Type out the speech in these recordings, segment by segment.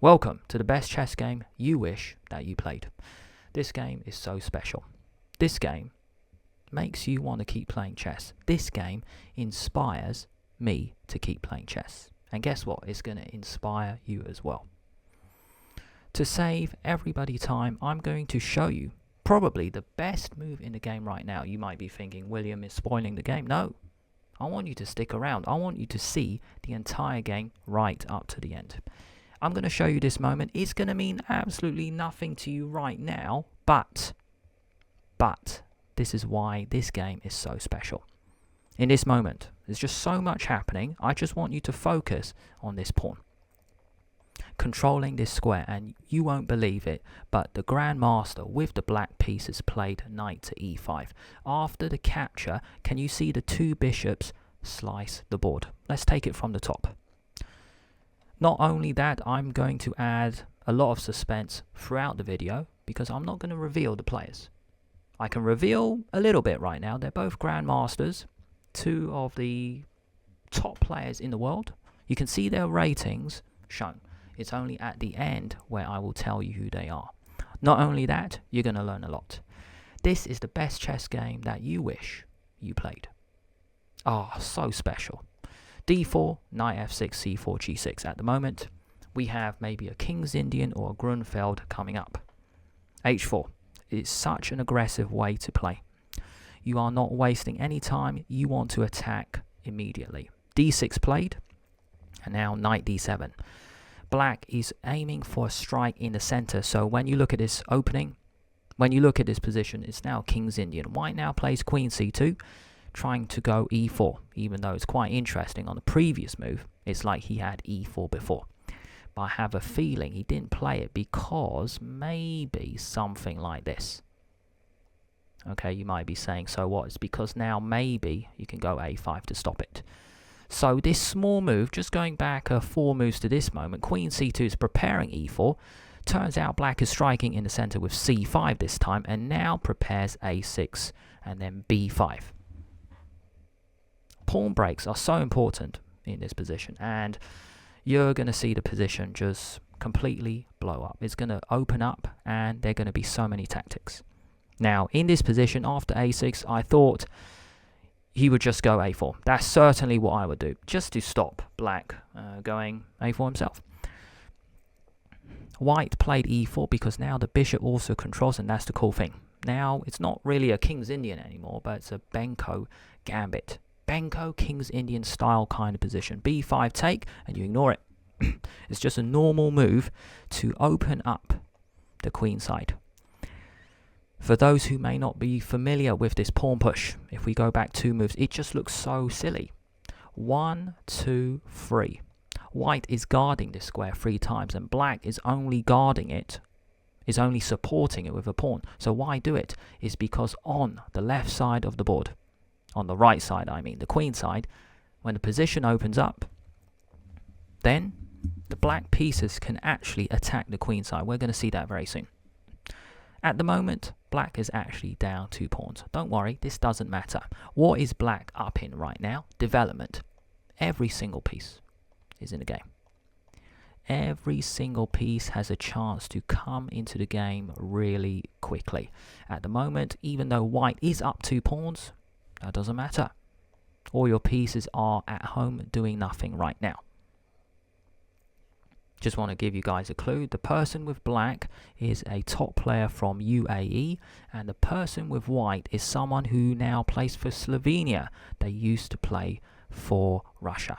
Welcome to the best chess game you wish that you played. This game is so special. This game makes you want to keep playing chess. This game inspires me to keep playing chess. And guess what? It's going to inspire you as well. To save everybody time, I'm going to show you probably the best move in the game right now. You might be thinking, William is spoiling the game. No, I want you to stick around. I want you to see the entire game right up to the end. I'm going to show you this moment. It's going to mean absolutely nothing to you right now, but this is why this game is so special. In this moment, there's just so much happening. I just want you to focus on this pawn. Controlling this square, and you won't believe it, but the Grandmaster with the black pieces played knight to e5. After the capture, can you see the two bishops slice the board? Let's take it from the top. Not only that, I'm going to add a lot of suspense throughout the video because I'm not going to reveal the players. I can reveal a little bit right now. They're both Grandmasters, two of the top players in the world. You can see their ratings shown. It's only at the end where I will tell you who they are. Not only that, you're going to learn a lot. This is the best chess game that you wish you played. Ah, so special. d4, knight f6, c4, g6. At the moment, we have maybe a Kings Indian or a Grunfeld coming up. h4. It's such an aggressive way to play. You are not wasting any time. You want to attack immediately. d6 played, and now knight d7. Black is aiming for a strike in the center, so when you look at this opening, when you look at this position, it's now Kings Indian. White now plays queen c2. Trying to go e4, even though it's quite interesting on the previous move. It's like he had e4 before. But I have a feeling he didn't play it because maybe something like this. Okay, you might be saying, so what? It's because now maybe you can go a5 to stop it. So this small move, just going back 4 moves to this moment, queen c2 is preparing e4. Turns out black is striking in the center with c5 this time, and now prepares a6 and then b5. Pawn breaks are so important in this position, and you're going to see the position just completely blow up. It's going to open up, and there are going to be so many tactics. Now, in this position, after a6, I thought he would just go a4. That's certainly what I would do, just to stop black going a4 himself. White played e4 because now the bishop also controls, and that's the cool thing. Now, it's not really a Kings Indian anymore, but it's a Benko Gambit. Benko Kings Indian style kind of position. b5 take, and you ignore it. It's just a normal move to open up the queen side. For those who may not be familiar with this pawn push, if we go back 2 moves, it just looks so silly. 1, 2, 3. White is guarding this square 3 times, and black is only guarding it, is only supporting it with a pawn. So why do it? Is because on the left side of the board, on the right side, I mean, the queen side, when the position opens up, then the black pieces can actually attack the queen side. We're going to see that very soon. At the moment, black is actually down 2 pawns. Don't worry, this doesn't matter. What is black up in right now? Development. Every single piece is in the game. Every single piece has a chance to come into the game really quickly. At the moment, even though white is up 2 pawns, that doesn't matter. All your pieces are at home doing nothing right now. Just want to give you guys a clue. The person with black is a top player from UAE, and the person with white is someone who now plays for Slovenia. They used to play for Russia.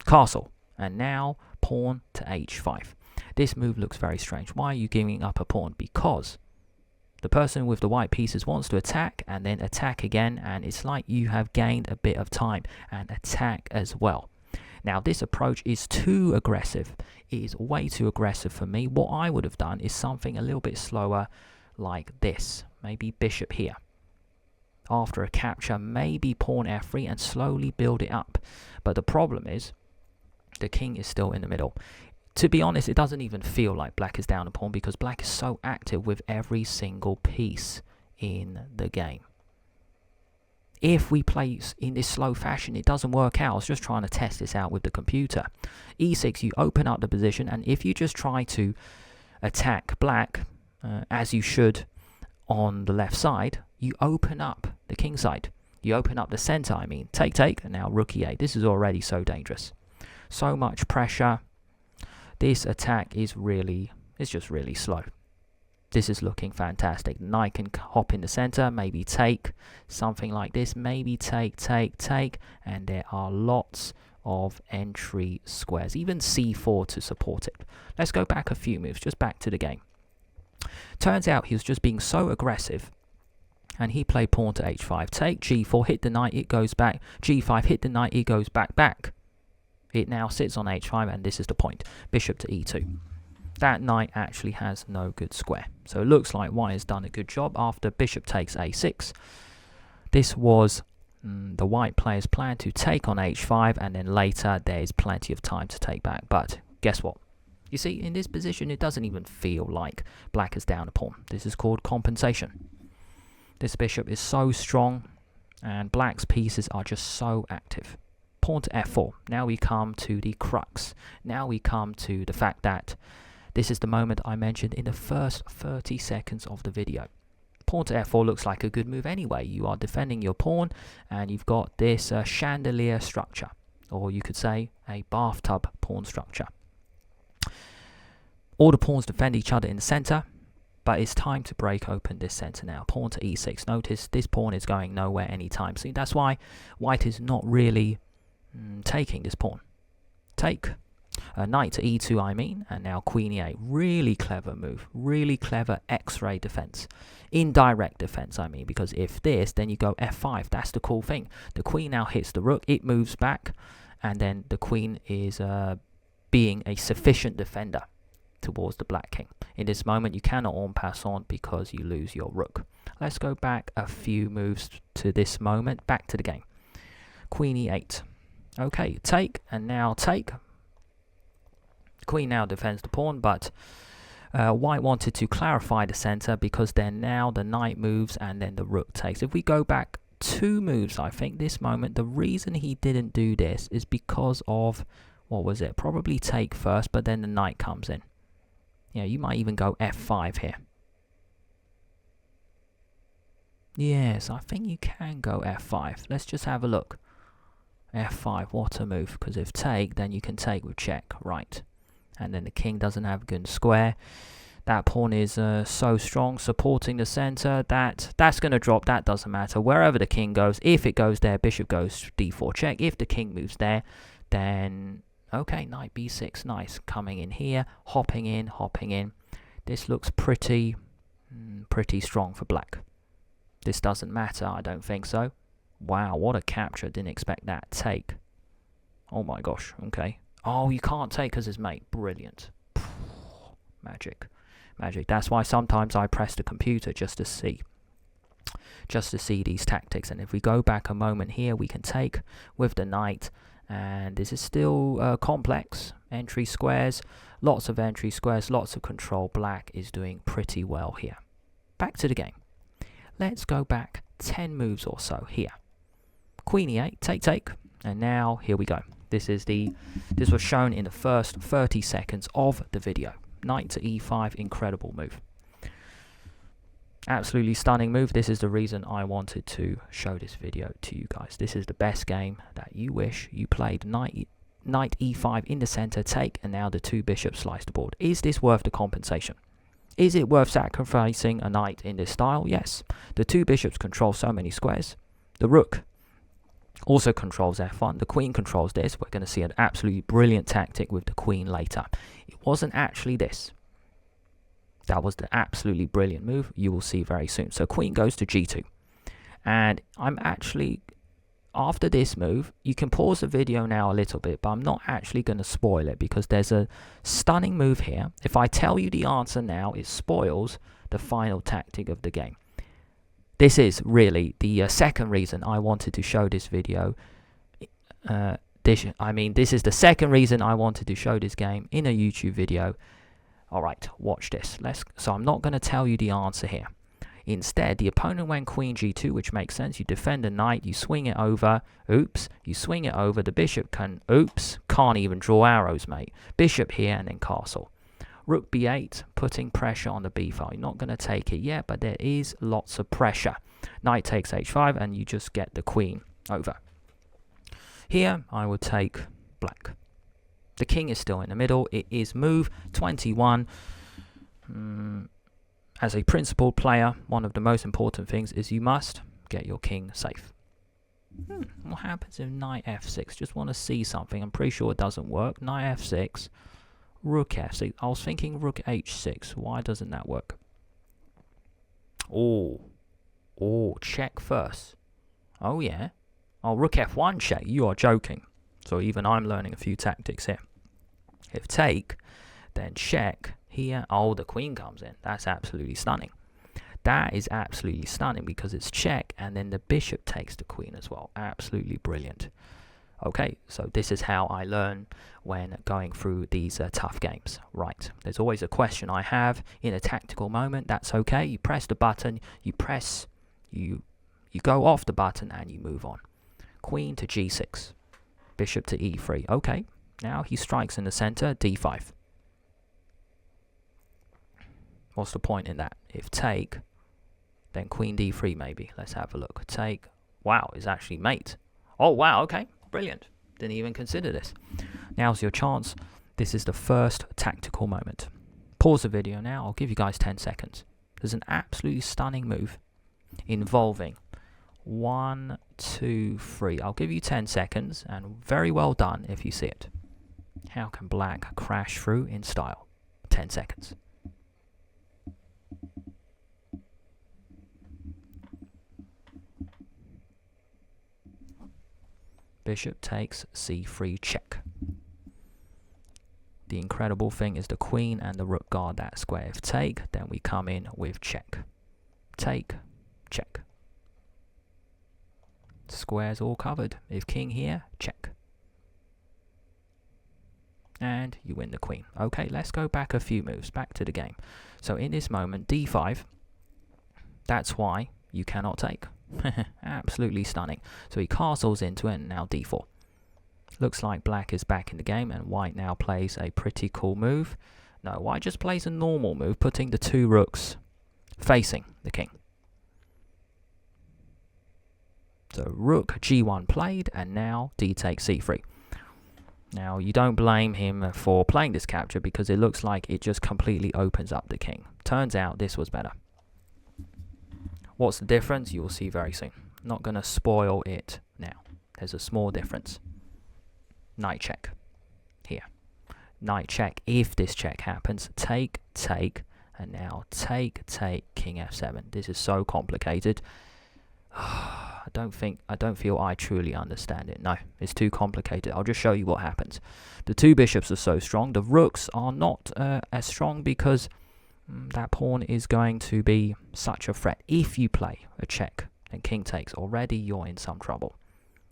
Castle, and now pawn to h5. This move looks very strange. Why are you giving up a pawn? Because the person with the white pieces wants to attack and then attack again, and it's like you have gained a bit of time and attack as well. Now, this approach is too aggressive. It is way too aggressive for me. What I would have done is something a little bit slower like this. Maybe bishop here. After a capture, maybe pawn f3 and slowly build it up. But the problem is the king is still in the middle. To be honest, it doesn't even feel like black is down a pawn because black is so active with every single piece in the game. If we play in this slow fashion, it doesn't work out. I was just trying to test this out with the computer. E6, you open up the position, and if you just try to attack black, as you should on the left side, you open up the king side. You open up the center, I mean. Take, take, and now rook e8. This is already so dangerous. So much pressure. This attack is just really slow. This is looking fantastic. Knight can hop in the center, maybe take, something like this. Maybe take, take, take, and there are lots of entry squares. Even c4 to support it. Let's go back a few moves, just back to the game. Turns out he was just being so aggressive, and he played pawn to h5. Take, g4, hit the knight, it goes back. g5, hit the knight, it goes back, back. It now sits on h5, and this is the point. Bishop to e2. That knight actually has no good square. So it looks like white has done a good job after bishop takes a6. This was the white player's plan to take on h5, and then later there is plenty of time to take back. But guess what? You see, in this position, it doesn't even feel like black is down a pawn. This is called compensation. This bishop is so strong, and black's pieces are just so active. Pawn to f4. Now we come to the crux. Now we come to the fact that this is the moment I mentioned in the first 30 seconds of the video. Pawn to f4 looks like a good move anyway. You are defending your pawn, and you've got this chandelier structure, or you could say a bathtub pawn structure. All the pawns defend each other in the center, but it's time to break open this center now. Pawn to e6. Notice this pawn is going nowhere anytime soon. That's why white is not really taking this pawn. Take. Knight to e2, I mean, and now queen e8. Really clever move. Really clever x-ray defense. Indirect defense, I mean, because if this, then you go f5. That's the cool thing. The queen now hits the rook. It moves back, and then the queen is being a sufficient defender towards the black king. In this moment, you cannot en passant because you lose your rook. Let's go back a few moves to this moment. Back to the game. Queen e8. Okay, take, and now take. Queen now defends the pawn, but white wanted to clarify the center because then now the knight moves and then the rook takes. If we go back 2 moves, I think this moment, the reason he didn't do this is because of, what was it? Probably take first, but then the knight comes in. Yeah, you might even go f5 here. Yes, I think you can go f5. Let's just have a look. f5, what a move, because if take, then you can take with check, right. And then the king doesn't have a good square. That pawn is so strong, supporting the center. That's going to drop. That doesn't matter. Wherever the king goes, if it goes there, bishop goes d4 check. If the king moves there, then okay, knight b6, nice. Coming in here, hopping in, hopping in. This looks pretty strong for black. This doesn't matter, I don't think so. Wow, what a capture. Didn't expect that. Take. Oh my gosh, okay. Oh, you can't take because it's mate. Brilliant. Magic. Magic. That's why sometimes I press the computer just to see these tactics. And if we go back a moment here, we can take with the knight. And this is still complex. Entry squares. Lots of entry squares. Lots of control. Black is doing pretty well here. Back to the game. Let's go back 10 moves or so here. Queen e8. Take, take. And now, here we go. This was shown in the first 30 seconds of the video. Knight to e5, incredible move. Absolutely stunning move. This is the reason I wanted to show this video to you guys. This is the best game that you wish you played. Knight e5 in the center, take, and now the 2 bishops slice the board. Is this worth the compensation? Is it worth sacrificing a knight in this style? Yes. The 2 bishops control so many squares. The rook also controls f1. The queen controls this. We're going to see an absolutely brilliant tactic with the queen later. It wasn't actually this. That was the absolutely brilliant move. You will see very soon. So queen goes to g2. And I'm actually, after this move, you can pause the video now a little bit, but I'm not actually going to spoil it because there's a stunning move here. If I tell you the answer now, it spoils the final tactic of the game. This is really the second reason I wanted to show this video. This is the second reason I wanted to show this game in a YouTube video. Alright, watch this. So I'm not going to tell you the answer here. Instead, the opponent went queen g2, which makes sense. You defend a knight, you swing it over. Oops. You swing it over. The bishop can, oops, can't even draw arrows, mate. Bishop here and then castle. Rook b8, putting pressure on the b file. You're not going to take it yet, but there is lots of pressure. Knight takes h5, and you just get the queen over. Here, I would take black. The king is still in the middle. It is move 21. As a principled player, one of the most important things is you must get your king safe. What happens if knight f6? Just want to see something. I'm pretty sure it doesn't work. Knight f6. Rook f6. I was thinking rook h6. Why doesn't that work? Oh, check first. Oh, yeah. Oh, rook f1 check. You are joking. So even I'm learning a few tactics here. If take, then check here. Oh, the queen comes in. That's absolutely stunning. That is absolutely stunning because it's check and then the bishop takes the queen as well. Absolutely brilliant. Okay, so this is how I learn when going through these tough games. Right, there's always a question I have in a tactical moment. That's okay. You press the button, you go off the button and you move on. Queen to g6, bishop to e3. Okay, now he strikes in the center, d5. What's the point in that? If take, then queen d3 maybe. Let's have a look. Take. Wow, it's actually mate. Oh, wow, okay. Brilliant. Didn't even consider this. Now's your chance. This is the first tactical moment. Pause the video now. I'll give you guys 10 seconds. There's an absolutely stunning move involving 1, 2, 3. I'll give you 10 seconds and very well done if you see it. How can black crash through in style? 10 seconds. Bishop takes c3 check. The incredible thing is the queen and the rook guard that square. If take, then we come in with check. Take, check. Squares all covered. If king here, check. And you win the queen. Okay, let's go back a few moves, back to the game. So in this moment, d5, that's why you cannot take. Absolutely stunning. So he castles into it and now d4. Looks like black is back in the game and white now plays a pretty cool move. No, white just plays a normal move, putting the two rooks facing the king. So rook g1 played and now d takes c3. Now you don't blame him for playing this capture because it looks like it just completely opens up the king. Turns out this was better. What's the difference? You will see very soon. Not going to spoil it now. There's a small difference. Knight check. Here. Knight check. If this check happens, take, take, and now take, take, king f7. This is so complicated. I don't feel I truly understand it. No, it's too complicated. I'll just show you what happens. The two bishops are so strong. The rooks are not as strong because that pawn is going to be such a threat. If you play a check and king takes, already you're in some trouble.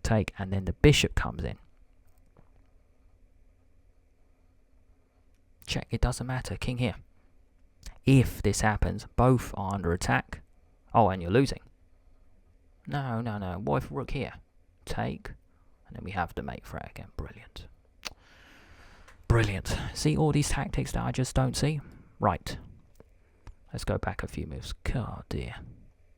Take, and then the bishop comes in. Check, it doesn't matter. King here. If this happens, both are under attack. Oh, and you're losing. No, no, no. What if rook here? Take, and then we have the mate threat again. Brilliant. Brilliant. See all these tactics that I just don't see? Right. Let's go back a few moves. Oh dear.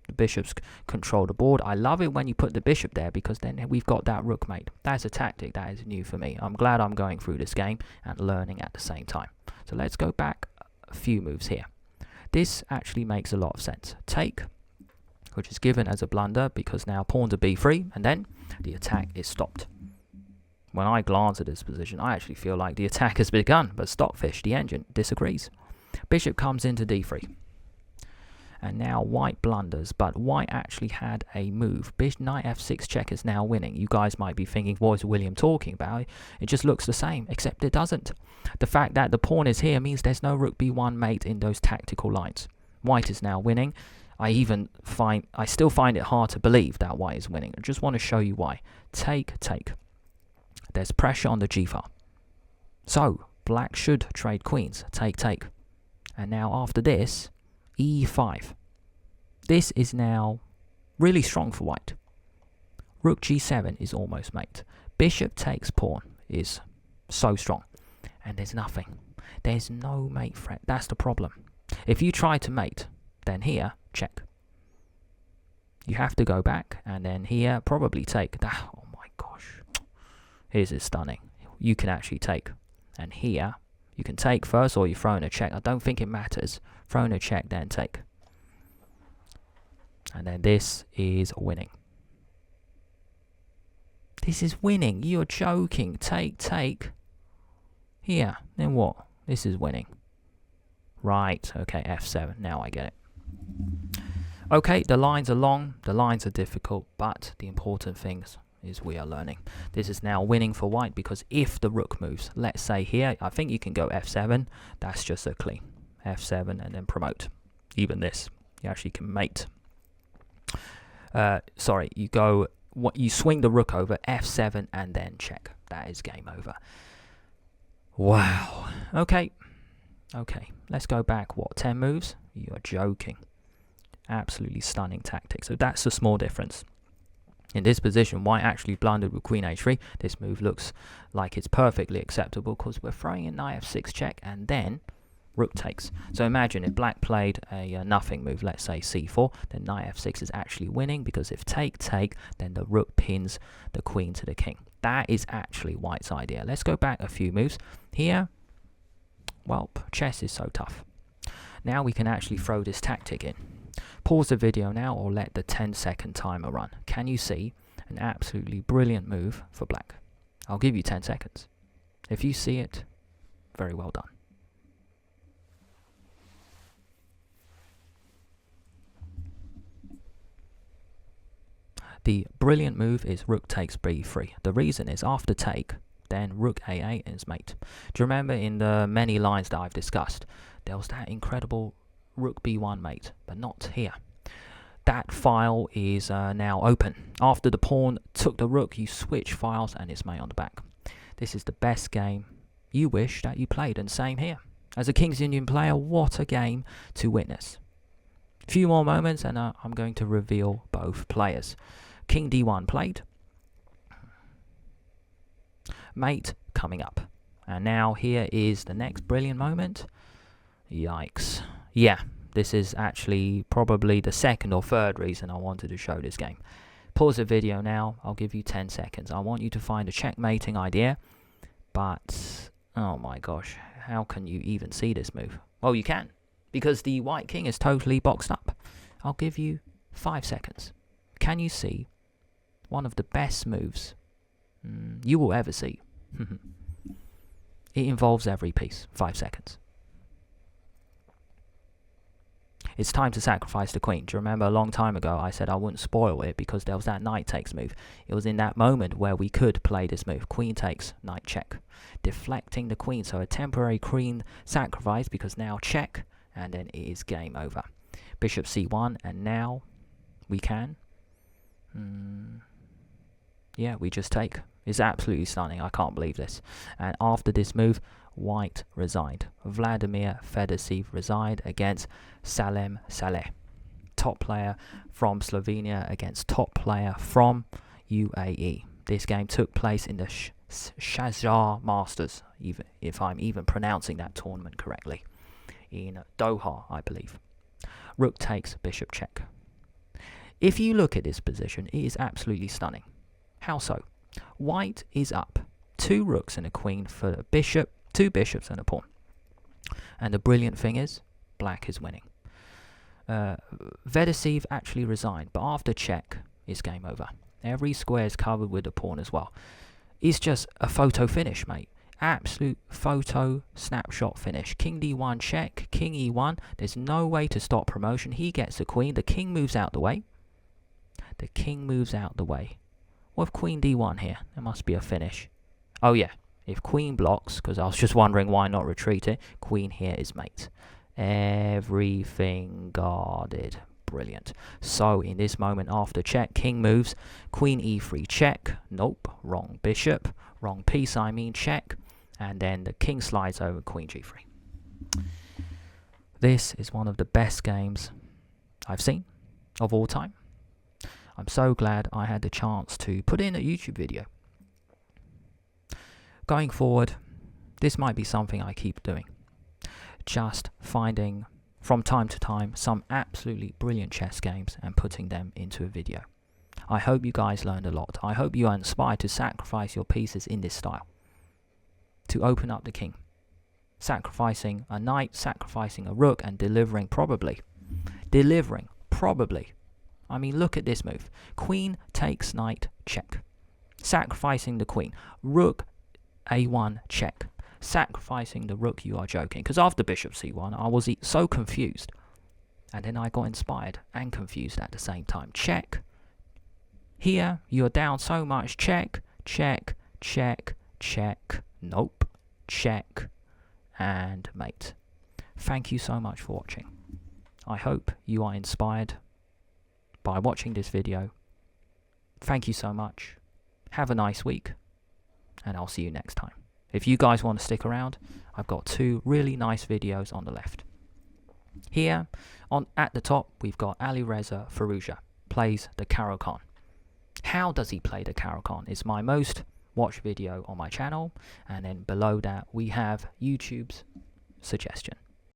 The bishops control the board. I love it when you put the bishop there because then we've got that rook mate. That's a tactic that is new for me. I'm glad I'm going through this game and learning at the same time. So let's go back a few moves here. This actually makes a lot of sense. Take, which is given as a blunder because now pawn to b3 and then the attack is stopped. When I glance at this position, I actually feel like the attack has begun, but Stockfish, the engine, disagrees. Bishop comes into d3. And now white blunders, but white actually had a move. Knight f6 check is now winning. You guys might be thinking, what is William talking about? It just looks the same, except it doesn't. The fact that the pawn is here means there's no rook b1 mate in those tactical lines. White is now winning. I still find it hard to believe that white is winning. I just want to show you why. Take, take. There's pressure on the g file. So, black should trade queens. Take, take. And now after this, e5. This is now really strong for white. Rook g7 is almost mate. Bishop takes pawn is so strong. And there's nothing. There's no mate threat. That's the problem. If you try to mate, then here, check. You have to go back, and then here, probably take. Oh my gosh. Here's it stunning. You can actually take. And here, you can take first, or you throw in a check. I don't think it matters. Throw in a check, then take. And then this is winning. This is winning. You're joking. Take, take. Here. Then what? This is winning. Right. Okay, f7. Now I get it. Okay, the lines are long. The lines are difficult. But the important things is we are learning. This is now winning for white because if the rook moves, let's say here, I think you can go f7. That's just a clean. f7 and then promote. Even this. You actually can mate. Sorry, you go... You swing the rook over, f7, and then check. That is game over. Wow. Okay. Okay. Let's go back, what, 10 moves? You are joking. Absolutely stunning tactic. So that's a small difference. In this position, white actually blundered with queen h3. This move looks like it's perfectly acceptable because we're throwing in knight f6 check and then rook takes. So imagine if black played a nothing move, let's say c4, then knight f6 is actually winning because if take, take, then the rook pins the queen to the king. That is actually white's idea. Let's go back a few moves. Here, well, chess is so tough. Now we can actually throw this tactic in. Pause the video now or let the 10-second timer run. Can you see an absolutely brilliant move for black? I'll give you 10 seconds. If you see it, very well done. The brilliant move is rook takes b3. The reason is after take, then rook a8 is mate. Do you remember in the many lines that I've discussed, there was that incredible rook b1 mate, but not here. That file is now open. After the pawn took the rook, you switch files and it's mate on the back. This is the best game you wish that you played, and same here. As a Kings Indian player, what a game to witness. Few more moments and I'm going to reveal both players. King d1 played. Mate coming up. And now here is the next brilliant moment. Yikes. Yeah, this is actually probably the second or third reason I wanted to show this game. Pause the video now. I'll give you 10 seconds. I want you to find a checkmating idea. But, oh my gosh, how can you even see this move? Well, you can. Because the white king is totally boxed up. I'll give you 5 seconds. Can you see one of the best moves you will ever see? It involves every piece. 5 seconds. It's time to sacrifice the queen. Do you remember a long time ago I said I wouldn't spoil it because there was that knight takes move. It was in that moment where we could play this move. Queen takes, knight check. Deflecting the queen. So a temporary queen sacrifice because now check and then it is game over. Bishop c1 and now we can. Yeah, we just take. It's absolutely stunning. I can't believe this. And after this move, white resigned. Vladimir Fedoseev resigned against Salem. Top player from Slovenia against top player from UAE. This game took place in the Sharjah Masters, even if I'm even pronouncing that tournament correctly, in Doha, I believe. Rook takes, bishop check. If you look at this position, it is absolutely stunning. How so? White is up. 2 rooks and a queen for a bishop, 2 bishops and a pawn. And the brilliant thing is, black is winning. Fedoseev actually resigned, but after check, it's game over. Every square is covered with a pawn as well. It's just a photo finish, mate. Absolute photo snapshot finish. King d1 check, king e1. There's no way to stop promotion. He gets the queen. The king moves out the way. The king moves out the way. What if queen d1 here? There must be a finish. Oh yeah, if queen blocks, because I was just wondering why not retreat it, queen here is mate. Everything guarded. Brilliant. So in this moment after check, king moves, queen e3 check. Nope, wrong bishop. Wrong piece, I mean check. And then the king slides over queen g3. This is one of the best games I've seen. of all time. I'm so glad I had the chance to put in a YouTube video. Going forward, this might be something I keep doing. Just finding, from time to time, some absolutely brilliant chess games and putting them into a video. I hope you guys learned a lot. I hope you are inspired to sacrifice your pieces in this style. To open up the king. Sacrificing a knight, sacrificing a rook, and delivering probably. I mean, look at this move. Queen takes knight, check. Sacrificing the queen. Rook, a1, check. Sacrificing the rook, you are joking. Because after bishop c1, I was so confused. And then I got inspired and confused at the same time. Check. Here, you're down so much. Check, check, check, check. Nope. Check. And mate. Thank you so much for watching. I hope you are inspired by watching this video. Thank you so much. Have a nice week. And I'll see you next time. If you guys want to stick around, I've got 2 really nice videos on the left. Here, at the top, we've got Alireza Firouzja plays the Caro-Kann. How does he play the Caro-Kann? It's my most watched video on my channel. And then below that, we have YouTube's suggestion.